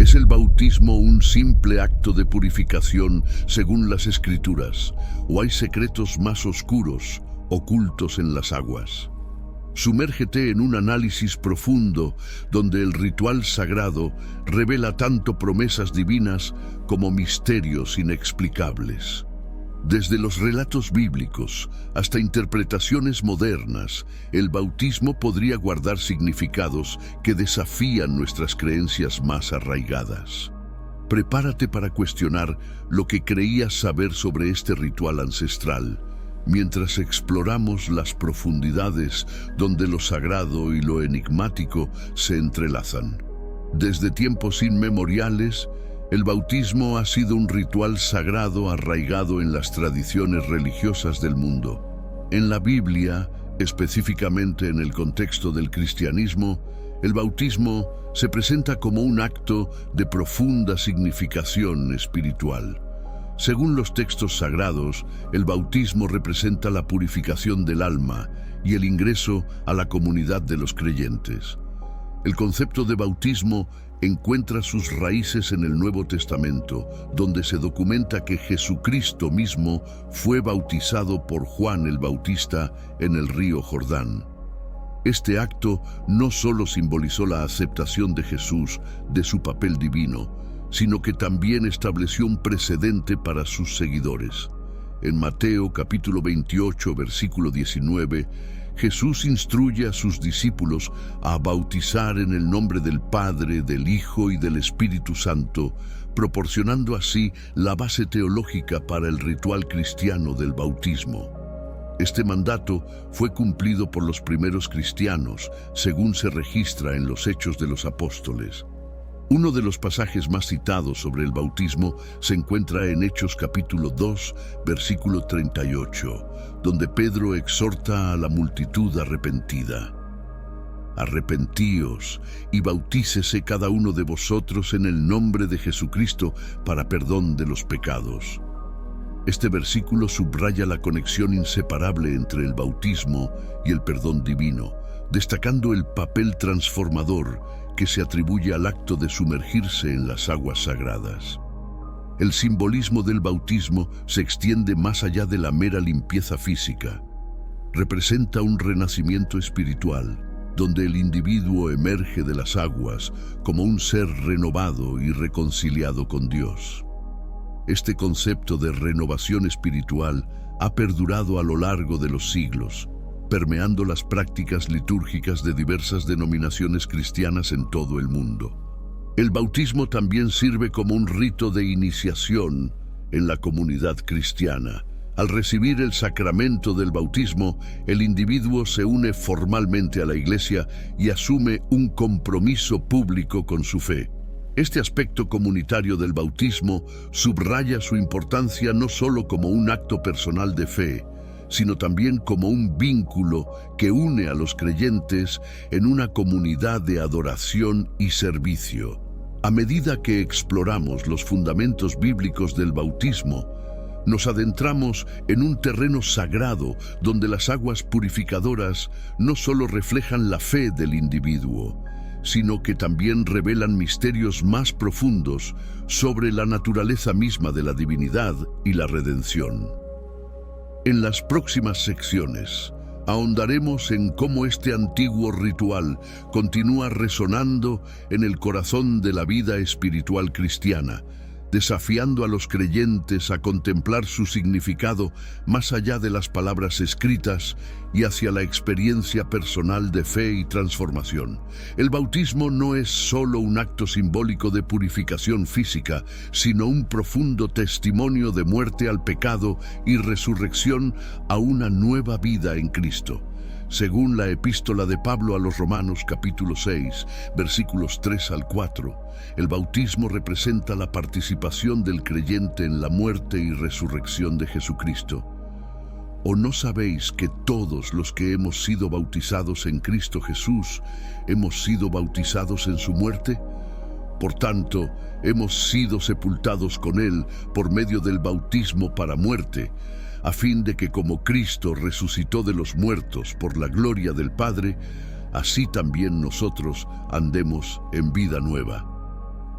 ¿Es el bautismo un simple acto de purificación según las Escrituras, o hay secretos más oscuros, ocultos en las aguas? Sumérgete en un análisis profundo donde el ritual sagrado revela tanto promesas divinas como misterios inexplicables. Desde los relatos bíblicos hasta interpretaciones modernas, el bautismo podría guardar significados que desafían nuestras creencias más arraigadas. Prepárate para cuestionar lo que creías saber sobre este ritual ancestral, mientras exploramos las profundidades donde lo sagrado y lo enigmático se entrelazan. Desde tiempos inmemoriales, el bautismo ha sido un ritual sagrado arraigado en las tradiciones religiosas del mundo. En la Biblia, específicamente en el contexto del cristianismo, el bautismo se presenta como un acto de profunda significación espiritual. Según los textos sagrados, el bautismo representa la purificación del alma y el ingreso a la comunidad de los creyentes. El concepto de bautismo encuentra sus raíces en el Nuevo Testamento, donde se documenta que Jesucristo mismo fue bautizado por Juan el Bautista en el río Jordán. Este acto no solo simbolizó la aceptación de Jesús de su papel divino, sino que también estableció un precedente para sus seguidores. En Mateo capítulo 28, versículo 19, Jesús instruye a sus discípulos a bautizar en el nombre del Padre, del Hijo y del Espíritu Santo, proporcionando así la base teológica para el ritual cristiano del bautismo. Este mandato fue cumplido por los primeros cristianos, según se registra en los Hechos de los Apóstoles. Uno de los pasajes más citados sobre el bautismo se encuentra en Hechos capítulo 2, versículo 38, donde Pedro exhorta a la multitud arrepentida. Arrepentíos y bautícese cada uno de vosotros en el nombre de Jesucristo para perdón de los pecados. Este versículo subraya la conexión inseparable entre el bautismo y el perdón divino, destacando el papel transformador que se atribuye al acto de sumergirse en las aguas sagradas. El simbolismo del bautismo se extiende más allá de la mera limpieza física. Representa un renacimiento espiritual, donde el individuo emerge de las aguas como un ser renovado y reconciliado con Dios. Este concepto de renovación espiritual ha perdurado a lo largo de los siglos, permeando las prácticas litúrgicas de diversas denominaciones cristianas en todo el mundo. El bautismo también sirve como un rito de iniciación en la comunidad cristiana. Al recibir el sacramento del bautismo, el individuo se une formalmente a la Iglesia y asume un compromiso público con su fe. Este aspecto comunitario del bautismo subraya su importancia no solo como un acto personal de fe, sino también como un vínculo que une a los creyentes en una comunidad de adoración y servicio. A medida que exploramos los fundamentos bíblicos del bautismo, nos adentramos en un terreno sagrado donde las aguas purificadoras no solo reflejan la fe del individuo, sino que también revelan misterios más profundos sobre la naturaleza misma de la divinidad y la redención. En las próximas secciones, ahondaremos en cómo este antiguo ritual continúa resonando en el corazón de la vida espiritual cristiana, desafiando a los creyentes a contemplar su significado más allá de las palabras escritas y hacia la experiencia personal de fe y transformación. El bautismo no es solo un acto simbólico de purificación física, sino un profundo testimonio de muerte al pecado y resurrección a una nueva vida en Cristo. Según la epístola de Pablo a los Romanos capítulo 6, versículos 3 al 4, el bautismo representa la participación del creyente en la muerte y resurrección de Jesucristo. ¿O no sabéis que todos los que hemos sido bautizados en Cristo Jesús hemos sido bautizados en su muerte? Por tanto, hemos sido sepultados con Él por medio del bautismo para muerte, a fin de que como Cristo resucitó de los muertos por la gloria del Padre, así también nosotros andemos en vida nueva.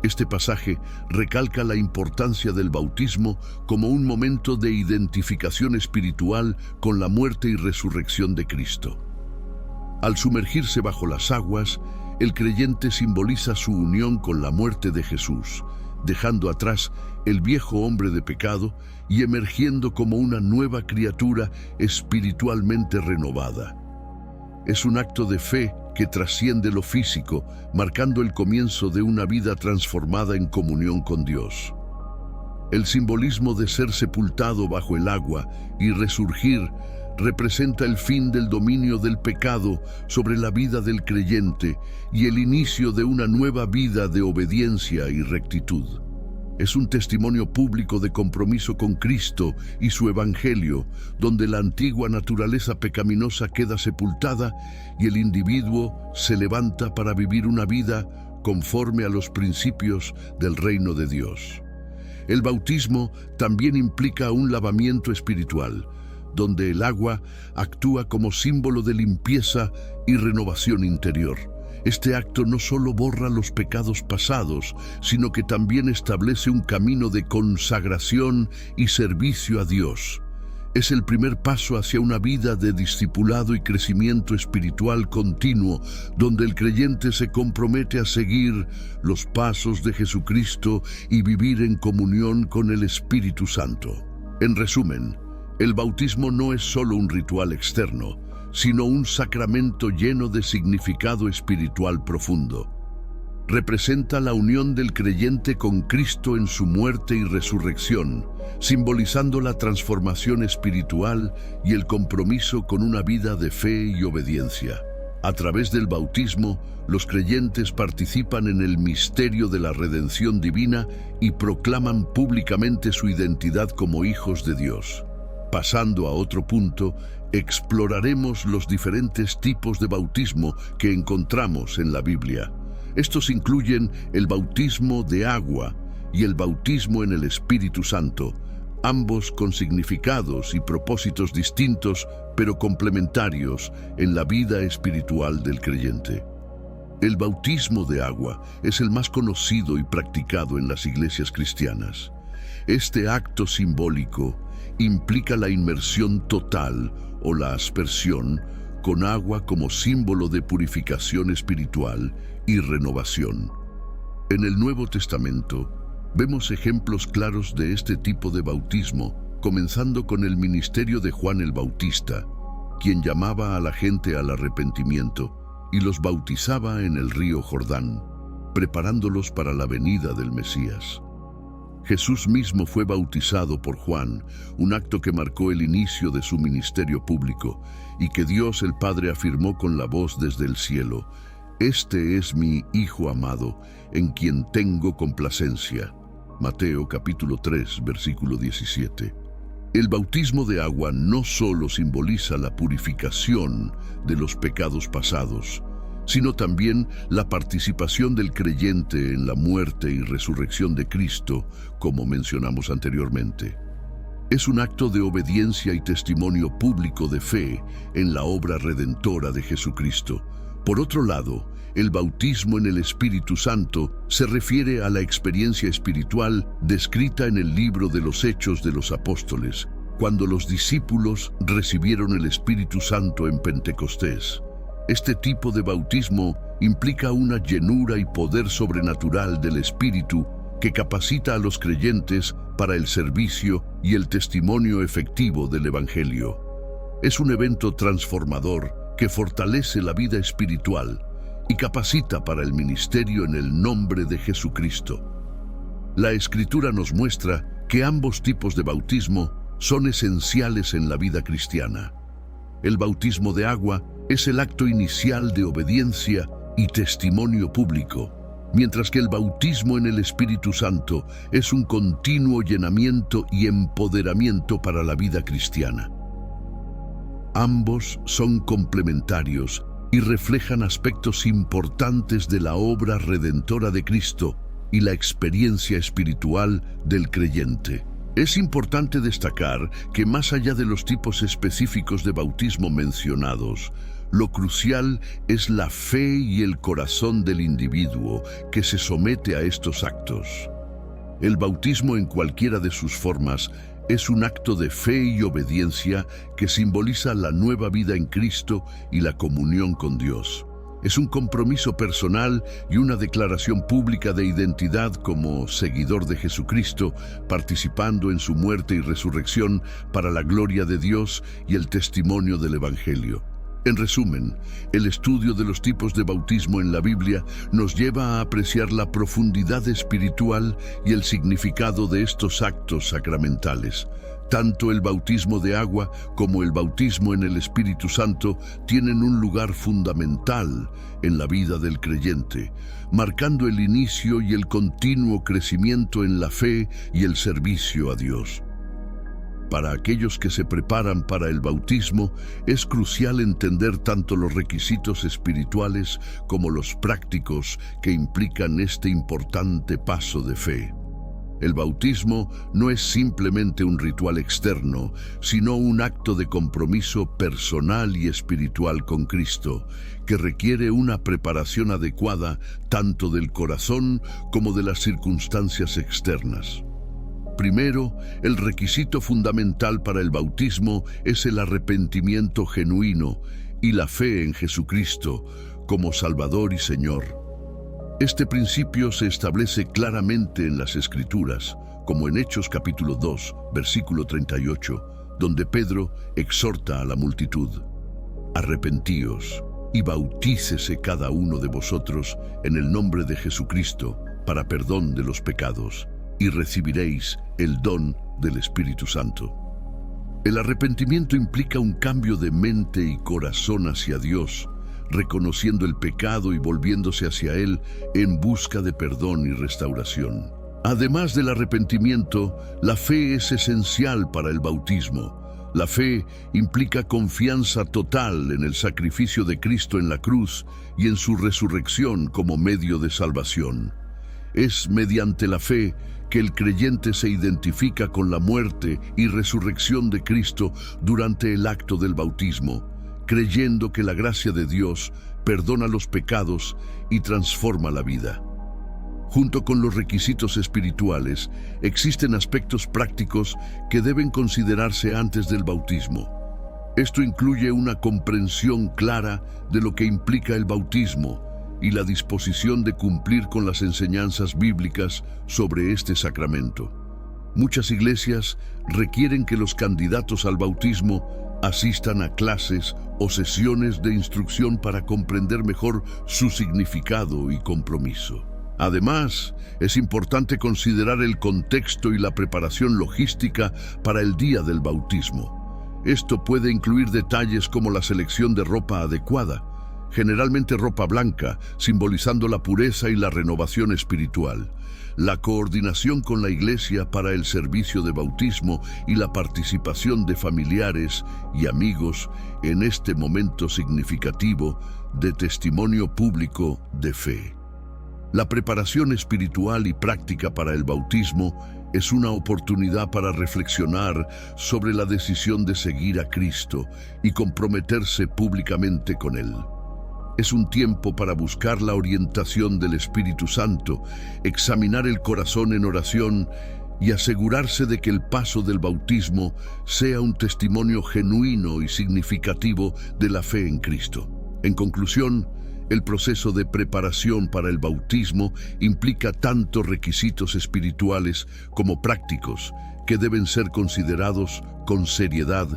Este pasaje recalca la importancia del bautismo como un momento de identificación espiritual con la muerte y resurrección de Cristo. Al sumergirse bajo las aguas, el creyente simboliza su unión con la muerte de Jesús, dejando atrás el viejo hombre de pecado y emergiendo como una nueva criatura espiritualmente renovada. Es un acto de fe que trasciende lo físico, marcando el comienzo de una vida transformada en comunión con Dios. El simbolismo de ser sepultado bajo el agua y resurgir representa el fin del dominio del pecado sobre la vida del creyente y el inicio de una nueva vida de obediencia y rectitud. Es un testimonio público de compromiso con Cristo y su Evangelio, donde la antigua naturaleza pecaminosa queda sepultada y el individuo se levanta para vivir una vida conforme a los principios del reino de Dios. El bautismo también implica un lavamiento espiritual, donde el agua actúa como símbolo de limpieza y renovación interior. Este acto no solo borra los pecados pasados, sino que también establece un camino de consagración y servicio a Dios. Es el primer paso hacia una vida de discipulado y crecimiento espiritual continuo, donde el creyente se compromete a seguir los pasos de Jesucristo y vivir en comunión con el Espíritu Santo. En resumen, el bautismo no es solo un ritual externo, sino un sacramento lleno de significado espiritual profundo. Representa la unión del creyente con Cristo en su muerte y resurrección, simbolizando la transformación espiritual y el compromiso con una vida de fe y obediencia. A través del bautismo, los creyentes participan en el misterio de la redención divina y proclaman públicamente su identidad como hijos de Dios. Pasando a otro punto, exploraremos los diferentes tipos de bautismo que encontramos en la Biblia. Estos incluyen el bautismo de agua y el bautismo en el Espíritu Santo, ambos con significados y propósitos distintos, pero complementarios en la vida espiritual del creyente. El bautismo de agua es el más conocido y practicado en las iglesias cristianas. Este acto simbólico implica la inmersión total o la aspersión con agua como símbolo de purificación espiritual y renovación. En el Nuevo Testamento vemos ejemplos claros de este tipo de bautismo, comenzando con el ministerio de Juan el Bautista, quien llamaba a la gente al arrepentimiento y los bautizaba en el río Jordán, preparándolos para la venida del Mesías. Jesús mismo fue bautizado por Juan, un acto que marcó el inicio de su ministerio público y que Dios el Padre afirmó con la voz desde el cielo: «Este es mi Hijo amado, en quien tengo complacencia». Mateo capítulo 3, versículo 17. El bautismo de agua no solo simboliza la purificación de los pecados pasados, sino también la participación del creyente en la muerte y resurrección de Cristo, como mencionamos anteriormente. Es un acto de obediencia y testimonio público de fe en la obra redentora de Jesucristo. Por otro lado, el bautismo en el Espíritu Santo se refiere a la experiencia espiritual descrita en el libro de los Hechos de los Apóstoles, cuando los discípulos recibieron el Espíritu Santo en Pentecostés. Este tipo de bautismo implica una llenura y poder sobrenatural del Espíritu que capacita a los creyentes para el servicio y el testimonio efectivo del Evangelio. Es un evento transformador que fortalece la vida espiritual y capacita para el ministerio en el nombre de Jesucristo. La Escritura nos muestra que ambos tipos de bautismo son esenciales en la vida cristiana. El bautismo de agua es el acto inicial de obediencia y testimonio público, mientras que el bautismo en el Espíritu Santo es un continuo llenamiento y empoderamiento para la vida cristiana. Ambos son complementarios y reflejan aspectos importantes de la obra redentora de Cristo y la experiencia espiritual del creyente. Es importante destacar que más allá de los tipos específicos de bautismo mencionados, Lo crucial es la fe y el corazón del individuo que se somete a estos actos. El bautismo en cualquiera de sus formas es un acto de fe y obediencia que simboliza la nueva vida en Cristo y la comunión con Dios. Es un compromiso personal y una declaración pública de identidad como seguidor de Jesucristo, participando en su muerte y resurrección para la gloria de Dios y el testimonio del Evangelio. En resumen, el estudio de los tipos de bautismo en la Biblia nos lleva a apreciar la profundidad espiritual y el significado de estos actos sacramentales. Tanto el bautismo de agua como el bautismo en el Espíritu Santo tienen un lugar fundamental en la vida del creyente, marcando el inicio y el continuo crecimiento en la fe y el servicio a Dios. Para aquellos que se preparan para el bautismo, es crucial entender tanto los requisitos espirituales como los prácticos que implican este importante paso de fe. El bautismo no es simplemente un ritual externo, sino un acto de compromiso personal y espiritual con Cristo, que requiere una preparación adecuada tanto del corazón como de las circunstancias externas. Primero, el requisito fundamental para el bautismo es el arrepentimiento genuino y la fe en Jesucristo como Salvador y Señor. Este principio se establece claramente en las Escrituras, como en Hechos capítulo 2, versículo 38, donde Pedro exhorta a la multitud: «Arrepentíos y bautícese cada uno de vosotros en el nombre de Jesucristo para perdón de los pecados, y recibiréis el don del Espíritu Santo». El arrepentimiento implica un cambio de mente y corazón hacia Dios, reconociendo el pecado y volviéndose hacia Él en busca de perdón y restauración. Además del arrepentimiento, la fe es esencial para el bautismo. La fe implica confianza total en el sacrificio de Cristo en la cruz y en su resurrección como medio de salvación. Es mediante la fe que el creyente se identifica con la muerte y resurrección de Cristo durante el acto del bautismo, creyendo que la gracia de Dios perdona los pecados y transforma la vida. Junto con los requisitos espirituales, existen aspectos prácticos que deben considerarse antes del bautismo. Esto incluye una comprensión clara de lo que implica el bautismo y la disposición de cumplir con las enseñanzas bíblicas sobre este sacramento. Muchas iglesias requieren que los candidatos al bautismo asistan a clases o sesiones de instrucción para comprender mejor su significado y compromiso. Además, es importante considerar el contexto y la preparación logística para el día del bautismo. Esto puede incluir detalles como la selección de ropa adecuada, generalmente ropa blanca, simbolizando la pureza y la renovación espiritual, la coordinación con la iglesia para el servicio de bautismo y la participación de familiares y amigos en este momento significativo de testimonio público de fe. La preparación espiritual y práctica para el bautismo es una oportunidad para reflexionar sobre la decisión de seguir a Cristo y comprometerse públicamente con Él. Es un tiempo para buscar la orientación del Espíritu Santo, examinar el corazón en oración y asegurarse de que el paso del bautismo sea un testimonio genuino y significativo de la fe en Cristo. En conclusión, el proceso de preparación para el bautismo implica tanto requisitos espirituales como prácticos que deben ser considerados con seriedad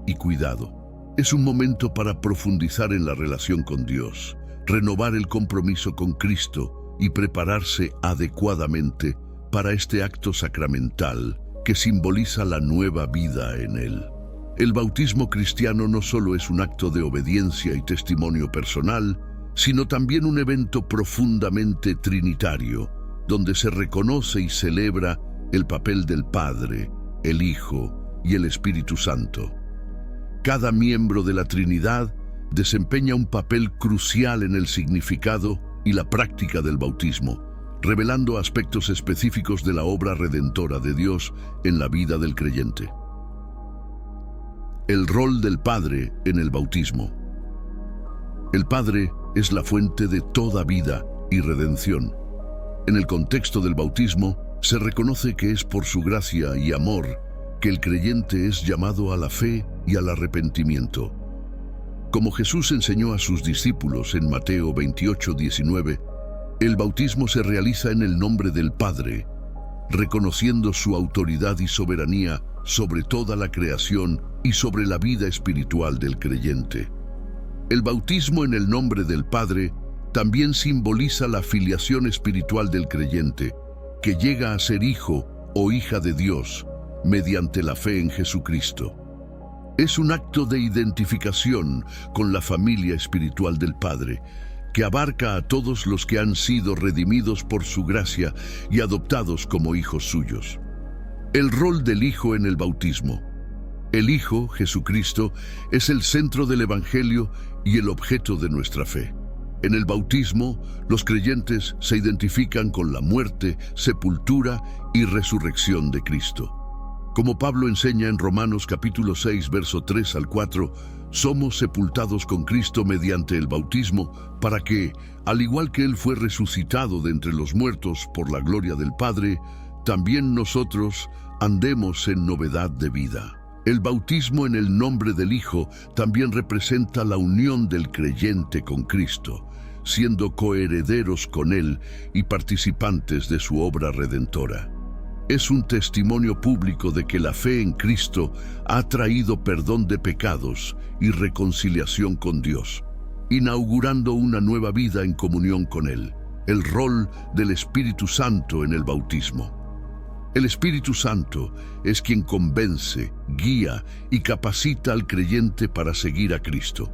y cuidado. Es un momento para profundizar en la relación con Dios, renovar el compromiso con Cristo y prepararse adecuadamente para este acto sacramental que simboliza la nueva vida en Él. El bautismo cristiano no solo es un acto de obediencia y testimonio personal, sino también un evento profundamente trinitario, donde se reconoce y celebra el papel del Padre, el Hijo y el Espíritu Santo. Cada miembro de la Trinidad desempeña un papel crucial en el significado y la práctica del bautismo, revelando aspectos específicos de la obra redentora de Dios en la vida del creyente. El rol del Padre en el bautismo. El Padre es la fuente de toda vida y redención. En el contexto del bautismo, se reconoce que es por su gracia y amor que el creyente es llamado a la fe y al arrepentimiento. Como Jesús enseñó a sus discípulos en Mateo 28:19, el bautismo se realiza en el nombre del Padre, reconociendo su autoridad y soberanía sobre toda la creación y sobre la vida espiritual del creyente. El bautismo en el nombre del Padre también simboliza la filiación espiritual del creyente, que llega a ser hijo o hija de Dios mediante la fe en Jesucristo. Es un acto de identificación con la familia espiritual del Padre, que abarca a todos los que han sido redimidos por su gracia y adoptados como hijos suyos. El rol del Hijo en el bautismo. El Hijo, Jesucristo, es el centro del Evangelio y el objeto de nuestra fe. En el bautismo, los creyentes se identifican con la muerte, sepultura y resurrección de Cristo. Como Pablo enseña en Romanos capítulo 6, verso 3 al 4, somos sepultados con Cristo mediante el bautismo para que, al igual que Él fue resucitado de entre los muertos por la gloria del Padre, también nosotros andemos en novedad de vida. El bautismo en el nombre del Hijo también representa la unión del creyente con Cristo, siendo coherederos con Él y participantes de su obra redentora. Es un testimonio público de que la fe en Cristo ha traído perdón de pecados y reconciliación con Dios, inaugurando una nueva vida en comunión con Él. El rol del Espíritu Santo en el bautismo. El Espíritu Santo es quien convence, guía y capacita al creyente para seguir a Cristo.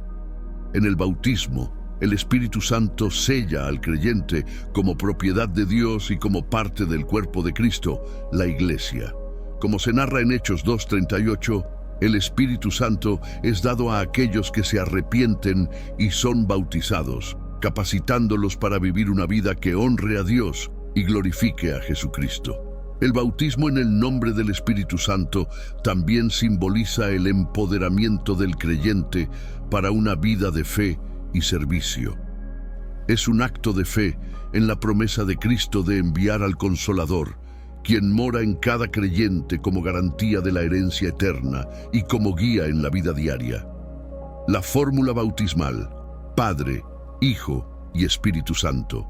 En el bautismo, el Espíritu Santo sella al creyente como propiedad de Dios y como parte del cuerpo de Cristo, la Iglesia. Como se narra en Hechos 2:38, el Espíritu Santo es dado a aquellos que se arrepienten y son bautizados, capacitándolos para vivir una vida que honre a Dios y glorifique a Jesucristo. El bautismo en el nombre del Espíritu Santo también simboliza el empoderamiento del creyente para una vida de fe y servicio. Es un acto de fe en la promesa de Cristo de enviar al Consolador, quien mora en cada creyente como garantía de la herencia eterna y como guía en la vida diaria. La fórmula bautismal: Padre, Hijo y Espíritu Santo.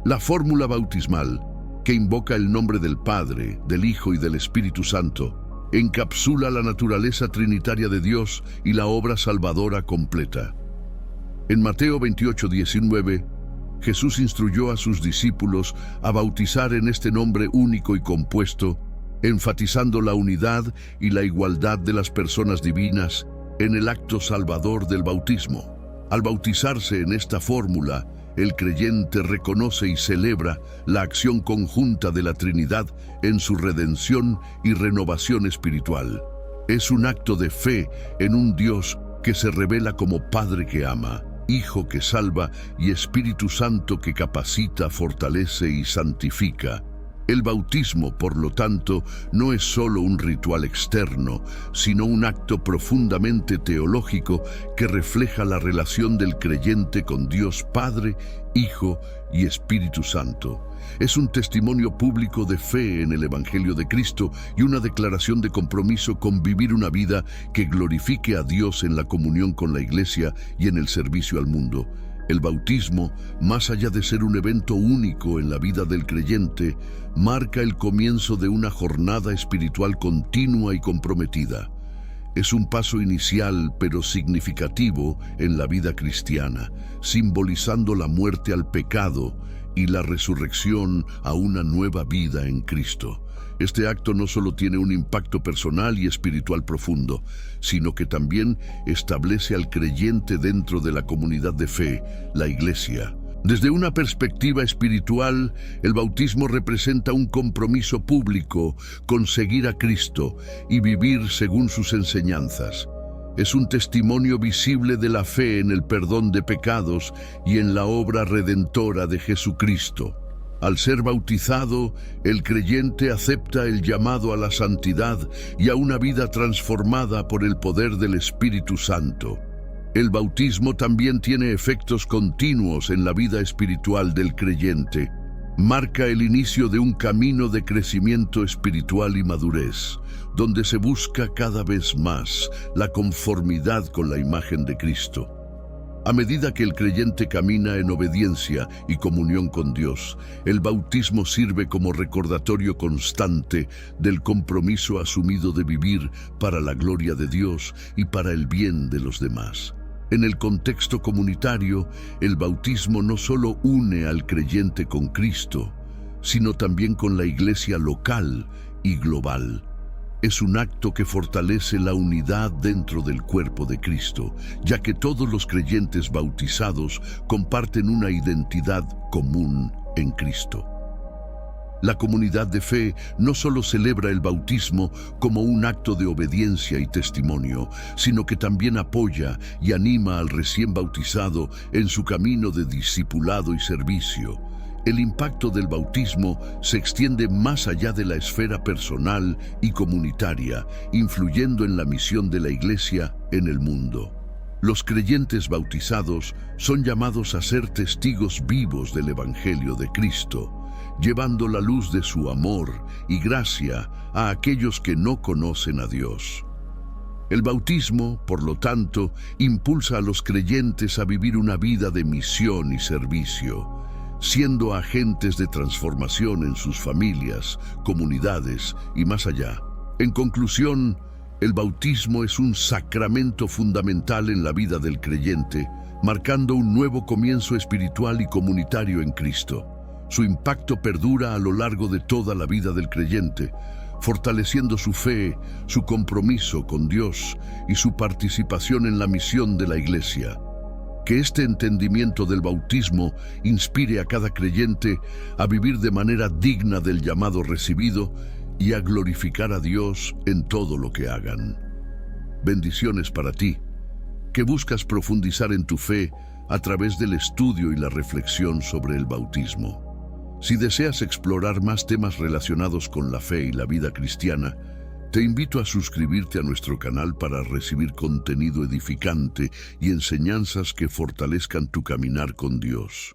La fórmula bautismal, que invoca el nombre del Padre, del Hijo y del Espíritu Santo, encapsula la naturaleza trinitaria de Dios y la obra salvadora completa. En Mateo 28:19, Jesús instruyó a sus discípulos a bautizar en este nombre único y compuesto, enfatizando la unidad y la igualdad de las personas divinas en el acto salvador del bautismo. Al bautizarse en esta fórmula, el creyente reconoce y celebra la acción conjunta de la Trinidad en su redención y renovación espiritual. Es un acto de fe en un Dios que se revela como Padre que ama, Hijo que salva y Espíritu Santo que capacita, fortalece y santifica. El bautismo, por lo tanto, no es solo un ritual externo, sino un acto profundamente teológico que refleja la relación del creyente con Dios Padre, Hijo y Espíritu Santo. Es un testimonio público de fe en el Evangelio de Cristo y una declaración de compromiso con vivir una vida que glorifique a Dios en la comunión con la Iglesia y en el servicio al mundo. El bautismo, más allá de ser un evento único en la vida del creyente, marca el comienzo de una jornada espiritual continua y comprometida. Es un paso inicial pero significativo en la vida cristiana, simbolizando la muerte al pecado y la resurrección a una nueva vida en Cristo. Este acto no solo tiene un impacto personal y espiritual profundo, sino que también establece al creyente dentro de la comunidad de fe, la Iglesia. Desde una perspectiva espiritual, el bautismo representa un compromiso público con seguir a Cristo y vivir según sus enseñanzas. Es un testimonio visible de la fe en el perdón de pecados y en la obra redentora de Jesucristo. Al ser bautizado, el creyente acepta el llamado a la santidad y a una vida transformada por el poder del Espíritu Santo. El bautismo también tiene efectos continuos en la vida espiritual del creyente. Marca el inicio de un camino de crecimiento espiritual y madurez, donde se busca cada vez más la conformidad con la imagen de Cristo. A medida que el creyente camina en obediencia y comunión con Dios, el bautismo sirve como recordatorio constante del compromiso asumido de vivir para la gloria de Dios y para el bien de los demás. En el contexto comunitario, el bautismo no solo une al creyente con Cristo, sino también con la iglesia local y global. Es un acto que fortalece la unidad dentro del cuerpo de Cristo, ya que todos los creyentes bautizados comparten una identidad común en Cristo. La comunidad de fe no solo celebra el bautismo como un acto de obediencia y testimonio, sino que también apoya y anima al recién bautizado en su camino de discipulado y servicio. El impacto del bautismo se extiende más allá de la esfera personal y comunitaria, influyendo en la misión de la Iglesia en el mundo. Los creyentes bautizados son llamados a ser testigos vivos del Evangelio de Cristo, llevando la luz de su amor y gracia a aquellos que no conocen a Dios. El bautismo, por lo tanto, impulsa a los creyentes a vivir una vida de misión y servicio, siendo agentes de transformación en sus familias, comunidades y más allá. En conclusión, el bautismo es un sacramento fundamental en la vida del creyente, marcando un nuevo comienzo espiritual y comunitario en Cristo. Su impacto perdura a lo largo de toda la vida del creyente, fortaleciendo su fe, su compromiso con Dios y su participación en la misión de la Iglesia. Que este entendimiento del bautismo inspire a cada creyente a vivir de manera digna del llamado recibido y a glorificar a Dios en todo lo que hagan. Bendiciones para ti, que buscas profundizar en tu fe a través del estudio y la reflexión sobre el bautismo. Si deseas explorar más temas relacionados con la fe y la vida cristiana, te invito a suscribirte a nuestro canal para recibir contenido edificante y enseñanzas que fortalezcan tu caminar con Dios.